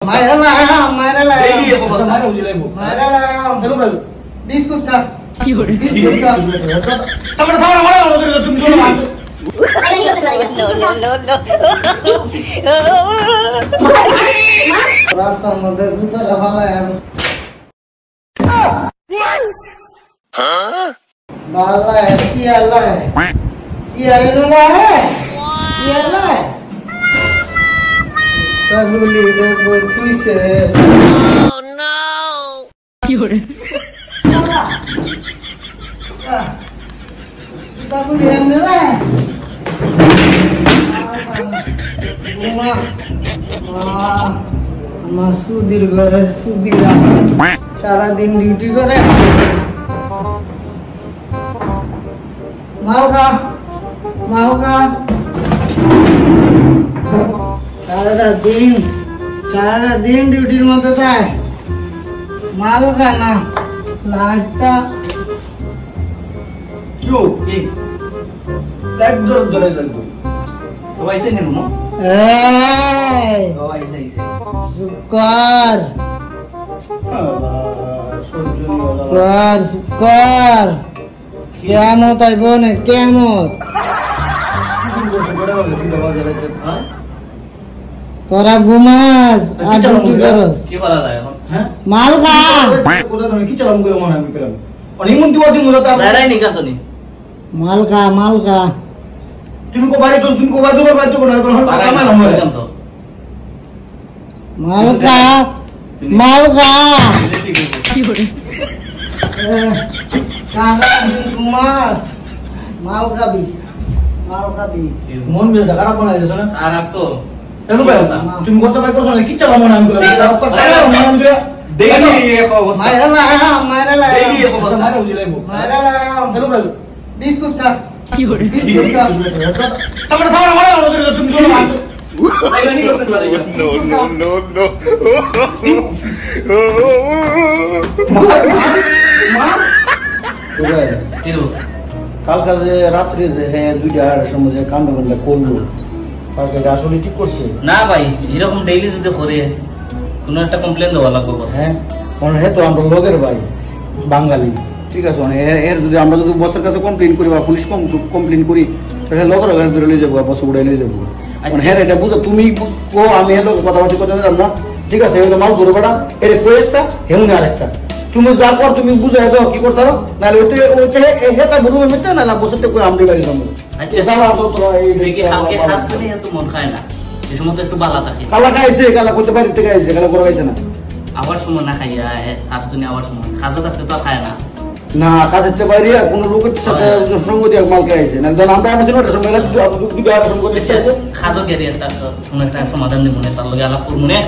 মাইরা লাগাম ডেইলি এক অবস্থা মারা বুঝি লাইবো মাইরা লাগাম হ্যালো ভাই বিস্কুট খা কি করে বিস্কুট খা সামনে থামা মারা আমাদের তুমি চলো রাস্তার মধ্যে জুতা রাখালায় बाला है सियाला है सियाला है सियाला है तगुली रे बोल पुइसे oh no কি করে तगुली मेरा है उमा मासुदिर घरे सुदिरा सारा दिन ड्यूटी करे माओगा सारा दिन ड्यूटी मध्य थाय माओगा ना लास्टा क्यों लाइट दौड़े लगो तो ऐसे नहीं घूमो तो ऐसे शुक्र কেমন তাই বোনে কেমন তোরা ঘুমাস আর ডিউটি করস কি বলা যায় এখন হ্যাঁ মাল খা কোথা থেকে কি চালাম করে মনে আমি পেলাম অনেক মন দিও দিমু তো দাঁড়াই নি কাতনি মাল খা তুমি কো বাড়ি তো কোন কামাই না মরে তো মাল খা কি করে সারা দিন ঘুমাস মাল খাবি মন মেজাজ খারাপ বানাই দিছ না আর আপ তো হ্যালো ভাই তুমি কত ভাই করছ না কি চালাম মনে আমি পেলাম ডেইলি এক অবস্থা মাইরা লাগাম ডেইলি এক অবস্থা মারা বুঝি লাইবো মাইরা লাগাম হ্যালো ভাই বিস্কুট খা কি করে বিস্কুট খা সামনে থামা মারা আমাদের তুমি চলো তাইলে নি করতে পারি কি রো কালকা যে রাত্রে যে হ্যাঁ 2টার সময় যে কাণ্ড করলে করলো কাজটা আসলে ঠিক করছে না ভাই এরকম ডেইলি যদি করে কোনো একটা কমপ্লেইন দেওয়া লাগবে বস হ্যাঁ মনে হয় তো আমরা লোকের ভাই বাঙালি ঠিক আছে মানে এর যদি আমরা যদি বসের কাছে কমপ্লেইন করি বা পুলিশ কমপ্লেইন করি তাহলে লোকের ঘরে ধরে নিয়ে যাবো বস উড়ে নিয়ে যাবো মানে হ্যাঁ এটা বুঝো তুমি কো আমি হলো কথাবার্তা করতে পারলাম না ঠিক আছে এগুলো মাল ধরে বেড়া এর কই একটা হেউনে আরেকটা তুমি যা কর তুমি বুঝে দাও কি করতে পারো নাহলে ওইতে হেটা বলবো মেতে না বসতে কই আমরা বাড়ি যাবো আচ্ছা যাওয়া তো তোরা এই দেখি কালকে খাস করে এত মদ খায় না এই সময় তো একটু বালা থাকে কালা খাইছে কালা করতে পারি থেকে আইছে কালা করে আইছে না আবার সময় না খাইয়া খাস তো আবার সময় খাজো থাকতে তো খায় না না কাজেতে বাইরে কোন লোকের সাথে সঙ্গ দিয়ে মাল খাইছে না ধর আমরা আমার জন্য সময় লাগবে দুটো আর সঙ্গ দিচ্ছে খাজো গেরি একটা কোন একটা সমাধান দিব না তার লগে আলাপ করব না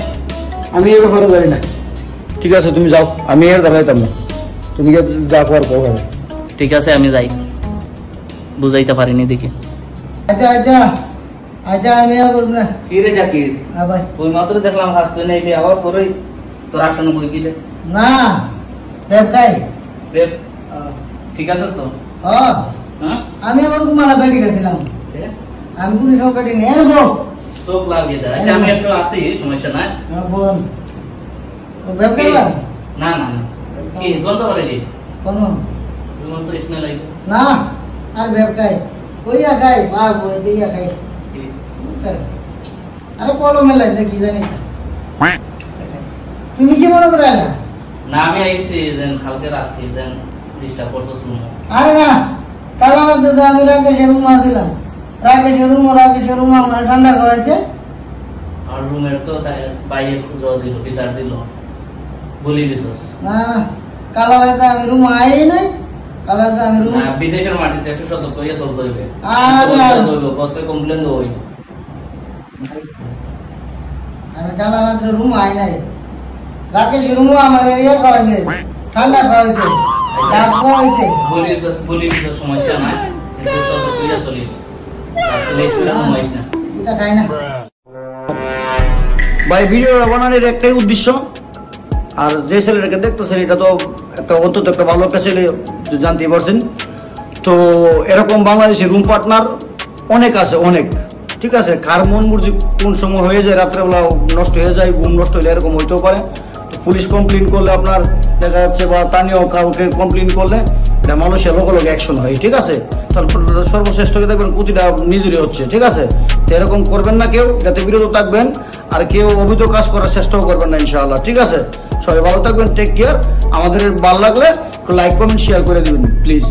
আমি এই ব্যাপারে জানি না ঠিক আছে তুমি যাও আমি এর দাঁড়াইতাম না তুমি যা কর কও ঠিক আছে আমি যাই বুঝাইতে পারিনি দেখি আচ্ছা আমি আর করব না কি রে জাকির হ্যাঁ ভাই ওই মাত্র দেখলাম হাসতে নেই আবার পরে তোর আসন কই গিলে না দেখাই রে ঠিক আছে তো হ্যাঁ হ্যাঁ আমি আবার তোমার বেটি গেছিলাম আমি পুলিশ বেটি নিয়ে আসবো সব লাগিয়ে দেয় আচ্ছা আমি একটু আসি সমস্যা নাই বোন ও ব্যবসা না না না কি গন্ধ করে দি কোন তোমার তো স্মেল আইবে না আর ব্যবসায় কইয়া খাই পা বই দিয়া খাই আরে কলো মেলা দেখি জানি তুমি কি মনে করে না না আমি আইছি যেন কালকে রাতে যেন ডিস্টার্ব করছো শুনো আরে না কাল আমার দাদা আমি রাকেশের রুম আসছিলাম রাকেশের রুম আমার ঠান্ডা খাওয়াইছে আর রুমের তো বাইরে খুঁজো দিল বিচার দিল বলি দিছস না কালা রাতে আমি রুম আই নাই কালা রাতে আমি রুম বিদেশের মাটিতে একটু সতর্ক হয়ে চলতে হইবে আর বসে কমপ্লেন দেবো হইবে আমি কালা রাতে রুম আই নাই রাকেশের রুম আমার এরিয়া খাওয়াইছে ঠান্ডা খাওয়াইছে চাপ খাওয়াইছে বলি দিছস সমস্যা নাই কিন্তু সতর্ক হয়ে চলিস তাহলে একটু ঘুমাইস না এটা খাই না ভাই ভিডিও বানানোর একটাই উদ্দেশ্য আর যে ছেলেটাকে দেখতেছেন এটা তো একটা অন্তত একটা ভালো একটা ছেলে জানতে পারছেন তো এরকম বাংলাদেশি রুম পার্টনার অনেক আছে অনেক ঠিক আছে? কার মন মর্জি কোন সময় হয়ে যায়, রাত্রেবেলা নষ্ট হয়ে যায়, ঘুম নষ্ট হলে এরকম হইতেও পারে। পুলিশ কমপ্লেন করলে আপনার দেখা যাচ্ছে বা স্থানীয় কাউকে কমপ্লেন করলে এটা মানুষের লগে লগে অ্যাকশন হয়, ঠিক আছে? তাহলে সর্বশ্রেষ্ঠ দেখবেন প্রতিটা নিজেরই হচ্ছে, ঠিক আছে? তো এরকম করবেন না কেউ, এটাতে বিরত থাকবেন, আর কেউ অবৈধ কাজ করার চেষ্টাও করবেন না ইনশাআল্লাহ, ঠিক আছে? সবাই ভালো থাকবেন, টেক কেয়ার। আমাদের ভালো লাগলে একটু লাইক কমেন্ট শেয়ার করে দিবেন প্লিজ।